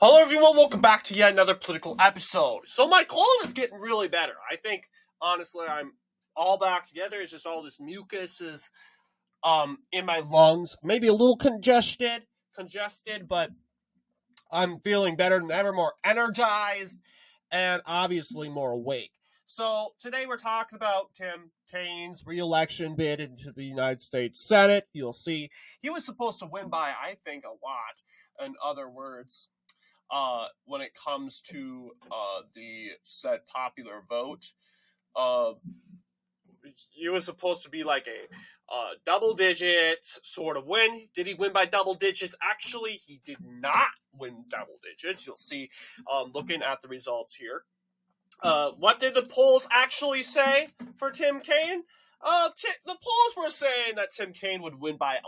Hello everyone, welcome back to yet another political episode. So my cold is getting really better. I think, honestly, I'm all back together. It's just all this mucus is in my lungs. Maybe a little congested, but I'm feeling better than ever, more energized, and obviously more awake. So today we're talking about Tim Kaine's re-election bid into the United States Senate. You'll see he was supposed to win by, I think, a lot, in other words. When it comes to the said popular vote, he was supposed to be like a double digits sort of win. Did he win by double digits? Actually, he did not win double digits. You'll see looking at the results here. What did the polls actually say for Tim Kaine? The polls were saying that Tim Kaine would win by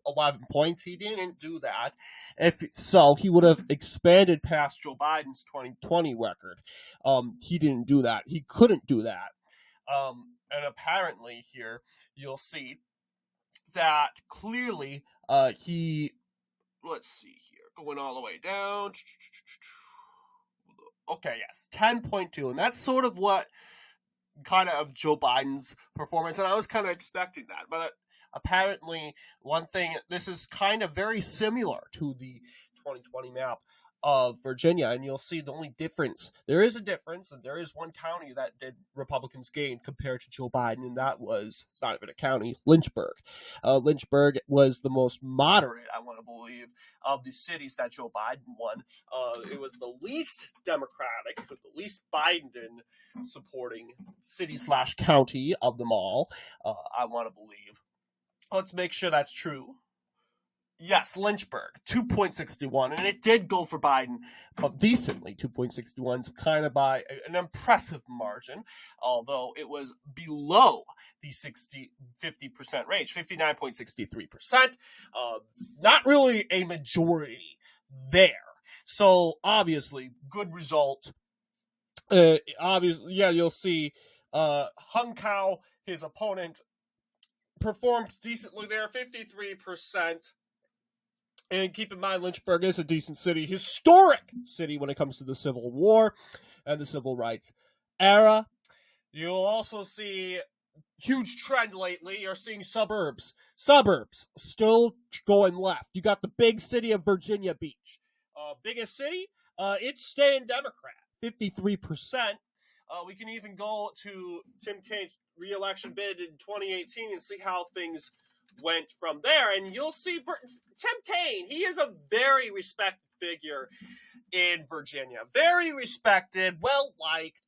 11 points. He didn't do that. If so, he would have expanded past Joe Biden's 2020 record. He didn't do that. He couldn't do that. And apparently here, you'll see that clearly let's see here, going all the way down. Okay, yes, 10.2, and that's sort of what kind of Joe Biden's performance, and I was kind of expecting that, but apparently, one thing, this is kind of very similar to the 2020 map of Virginia, and you'll see the only difference. There is a difference, and there is one county that did Republicans gain compared to Joe Biden, and that was, it's not even a county, Lynchburg. Lynchburg was the most moderate, I want to believe, of the cities that Joe Biden won. It was the least Democratic, the least Biden-supporting city/county of them all, I want to believe. Let's make sure that's true. Yes, Lynchburg, 2.61, and it did go for Biden decently. 2.61 is kind of by an impressive margin, although it was below the 50% range, 59.63%. Not really a majority there. So, obviously, good result. Obviously, yeah, you'll see Hung Cao, his opponent, performed decently there, 53%. And keep in mind, Lynchburg is a decent city, historic city when it comes to the Civil War and the Civil Rights era. You'll also see huge trend lately. You're seeing suburbs still going left. You got the big city of Virginia Beach. Biggest city, it's staying Democrat, 53%. We can even go to Tim Kaine's re-election bid in 2018 and see how things went from there. And you'll see for Tim Kaine, he is a very respected figure in Virginia. Very respected, well-liked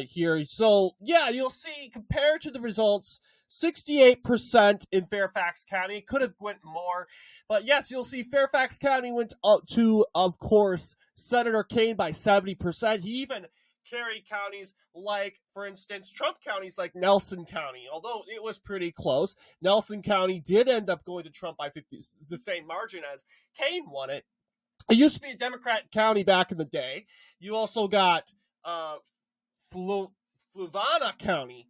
here. So, yeah, you'll see, compared to the results, 68% in Fairfax County. Could have went more. But, yes, you'll see Fairfax County went up to, of course, Senator Kaine by 70%. He even carry counties like, for instance, Trump counties like Nelson County. Although it was pretty close, Nelson County did end up going to Trump by 50, the same margin as Kaine won it. It used to be a Democrat county back in the day. You also got Fluvanna County.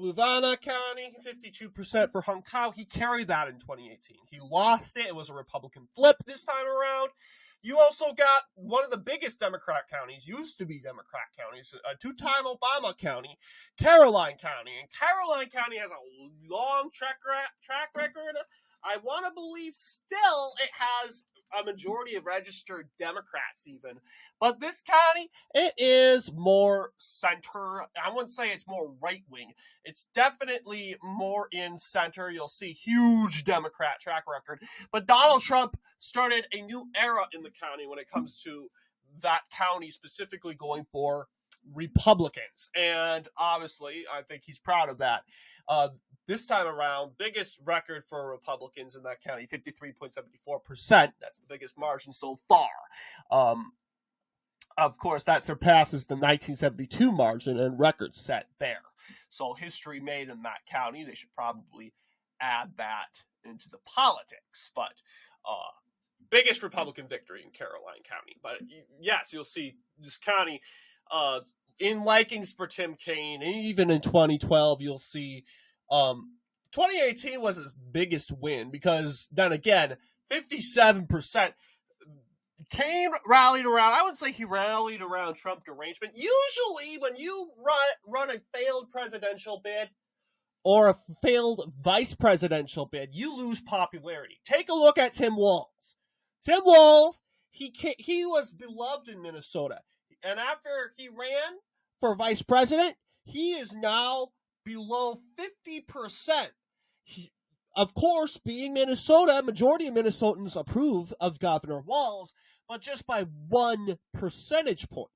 52% for Hung Cao. He carried that in 2018. He lost it. It was a Republican flip this time around. You also got one of the biggest Democrat counties, used to be Democrat counties, a two-time Obama county, Caroline County. And Caroline County has a long track record. I want to believe still it has a majority of registered Democrats even. But this county, it is more center. I wouldn't say it's more right-wing. It's definitely more in center. You'll see huge Democrat track record. But Donald Trump started a new era in the county when it comes to that county specifically going for Republicans. And obviously, I think he's proud of that. This time around, biggest record for Republicans in that county, 53.74%. That's the biggest margin so far. Of course, that surpasses the 1972 margin and record set there. So history made in that county. They should probably add that into the politics. But biggest Republican victory in Caroline County. But yes, you'll see this county in likings for Tim Kaine. Even in 2012, you'll see 2018 was his biggest win because then again, 57% Kaine rallied around, I wouldn't say he rallied around Trump derangement. Usually when you run a failed presidential bid or a failed vice presidential bid, you lose popularity. Take a look at Tim Walz. Tim Walz, he was beloved in Minnesota. And after he ran for vice president, he is now below 50%. Of course, being Minnesota, majority of Minnesotans approve of Governor Walz, but just by 1 percentage point.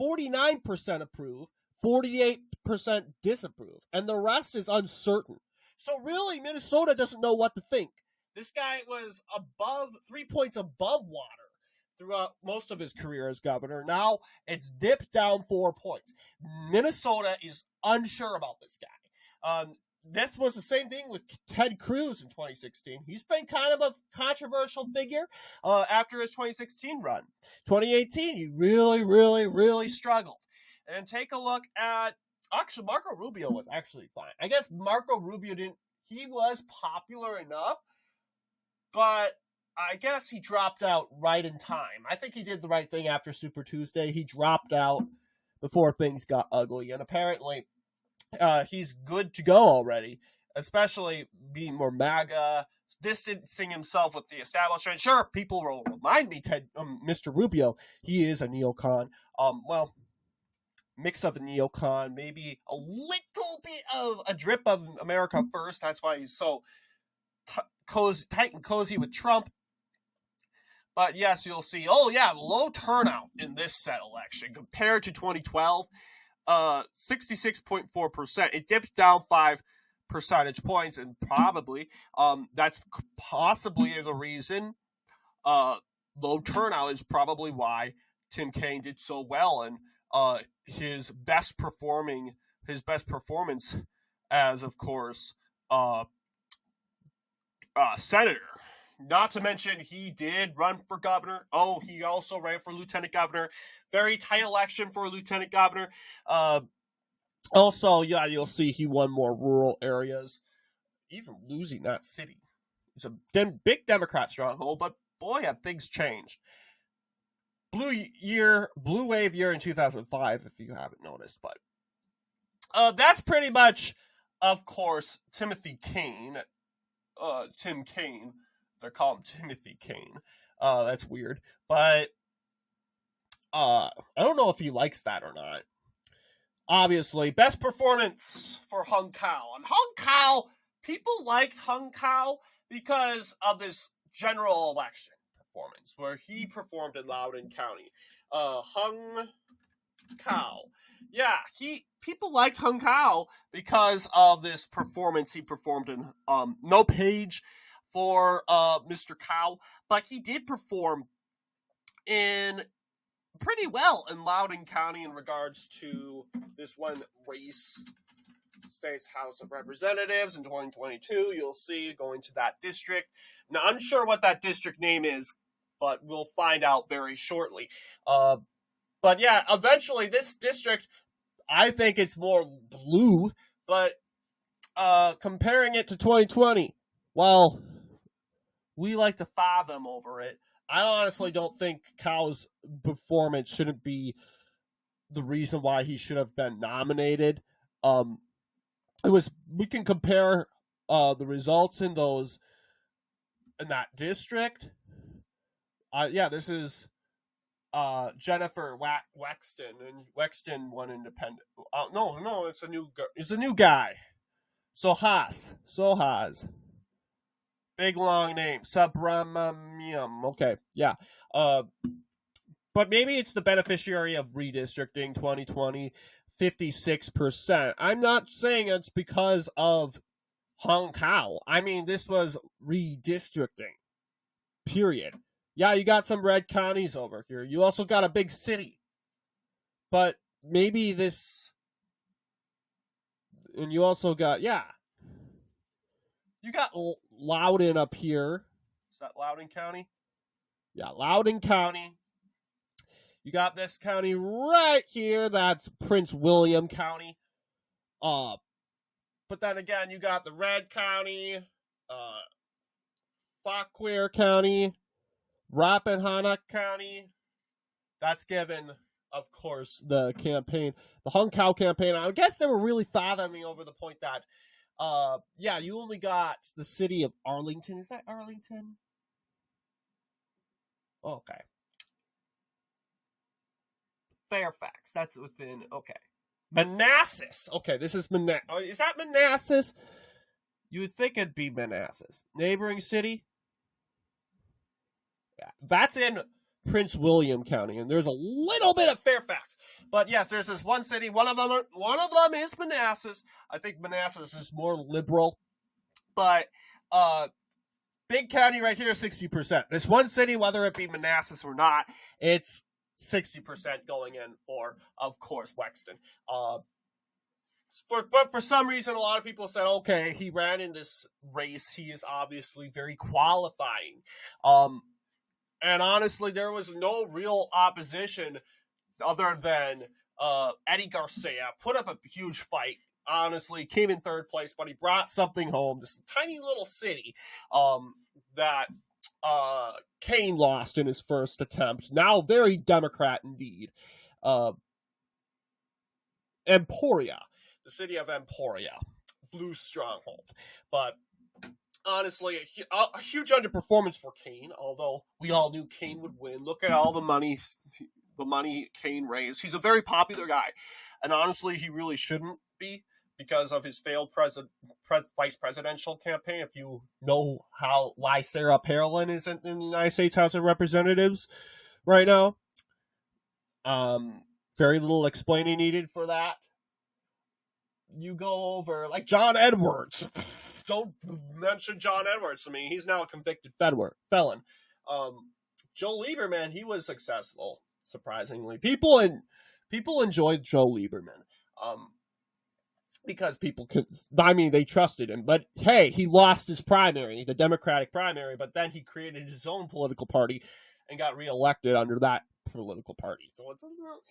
49% approve, 48% disapprove, and the rest is uncertain. So really, Minnesota doesn't know what to think. This guy was 3 points above water throughout most of his career as governor. Now it's dipped down 4 points. Minnesota is unsure about this guy. This was the same thing with Ted Cruz in 2016. He's been kind of a controversial figure after his 2016 run. 2018, he really struggled. And take a look at, actually, Marco Rubio was actually fine. I guess Marco Rubio he was popular enough, but I guess he dropped out right in time. I think he did the right thing after Super Tuesday. He dropped out before things got ugly, and apparently he's good to go already, especially being more MAGA, distancing himself with the establishment. Sure, people will remind me, Mr. Rubio, he is a neocon. Mix of a neocon, maybe a little bit of a drip of America First. That's why he's so tight and cozy with Trump. But yes, you'll see, low turnout in this said election compared to 2012. 66.4%. It dipped down 5 percentage points, and probably that's possibly the reason. Low turnout is probably why Tim Kaine did so well, and his best performance as, of course, senator. Not to mention, he did run for governor. Oh, he also ran for lieutenant governor. Very tight election for lieutenant governor. Also, you'll see he won more rural areas, even losing that city. It's a big Democrat stronghold, but boy, have things changed. Blue wave year in 2005, if you haven't noticed. But that's pretty much, of course, Tim Kaine. They call him Timothy Kaine. That's weird. But I don't know if he likes that or not. Obviously, best performance for Hung Cao. And Hung Cao, people liked Hung Cao because of this general election performance where he performed in Loudoun County. Hung Cao. Yeah, people liked Hung Cao because of this performance he performed in. No page for Mr. Cao, but he did perform in pretty well in Loudoun County in regards to this one race, State's House of Representatives in 2022. You'll see going to that district. Now, I'm unsure what that district name is, but we'll find out very shortly. But yeah, eventually this district, I think it's more blue, but comparing it to 2020, well, we like to fathom over it. I honestly don't think Cao's performance shouldn't be the reason why he should have been nominated. We can compare the results in that district. This is Jennifer Wexton, and Wexton won independent. No, it's a new guy. Sohas. Big long name. Subramaniam. Okay, yeah. But maybe it's the beneficiary of redistricting 2020, 56%. I'm not saying it's because of Hung Cao. I mean, this was redistricting. Period. Yeah, you got some red counties over here. You also got a big city. But maybe this... And you also got, you got Loudoun up here. Is that Loudoun County? Yeah, Loudoun County. You got this county right here. That's Prince William County. But then again, you got the Red County, Fauquier County, Rappahannock County, that's given, of course, the campaign, the Hung Cao campaign. I guess they were really fathoming over the point that, yeah, you only got the city of Arlington. Is that Arlington? Okay. Fairfax, that's within, okay. Manassas. Okay, this is Manassas. Oh, is that Manassas? You would think it'd be Manassas. Neighboring city? Yeah, that's in Prince William County, and there's a little bit of Fairfax. But yes, there's this one city. One of them is Manassas. I think Manassas is more liberal, but big county right here, 60%. This one city, whether it be Manassas or not, it's 60% going in for, of course, Wexton. But for some reason, a lot of people said, okay, he ran in this race. He is obviously very qualifying. And honestly, there was no real opposition other than Eddie Garcia. Put up a huge fight. Honestly, came in third place, but he brought something home. This tiny little city that Kaine lost in his first attempt. Now very Democrat indeed. Emporia. The city of Emporia, blue stronghold. But honestly, a huge underperformance for Kaine, although we all knew Kaine would win. Look at all the money Kaine raised. He's a very popular guy, and honestly, he really shouldn't be because of his failed vice presidential campaign. If you know why Sarah Palin isn't in the United States House of Representatives right now, very little explaining needed for that. You go over, like, John Edwards. Don't mention John Edwards to me. He's now a convicted felon. Joe Lieberman, he was successful, surprisingly. People enjoyed Joe Lieberman. Because they trusted him. But, hey, he lost his primary, the Democratic primary, but then he created his own political party and got reelected under that political party. So it's a little,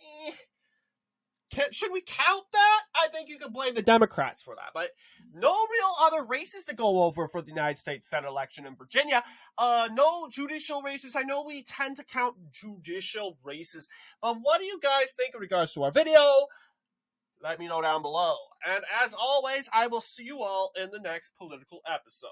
should we count that? I think you could blame the Democrats for that, but no real other races to go over for the United States Senate election in Virginia. No judicial races. I know we tend to count judicial races, but what do you guys think in regards to our video? Let me know down below. And as always, I will see you all in the next political episode.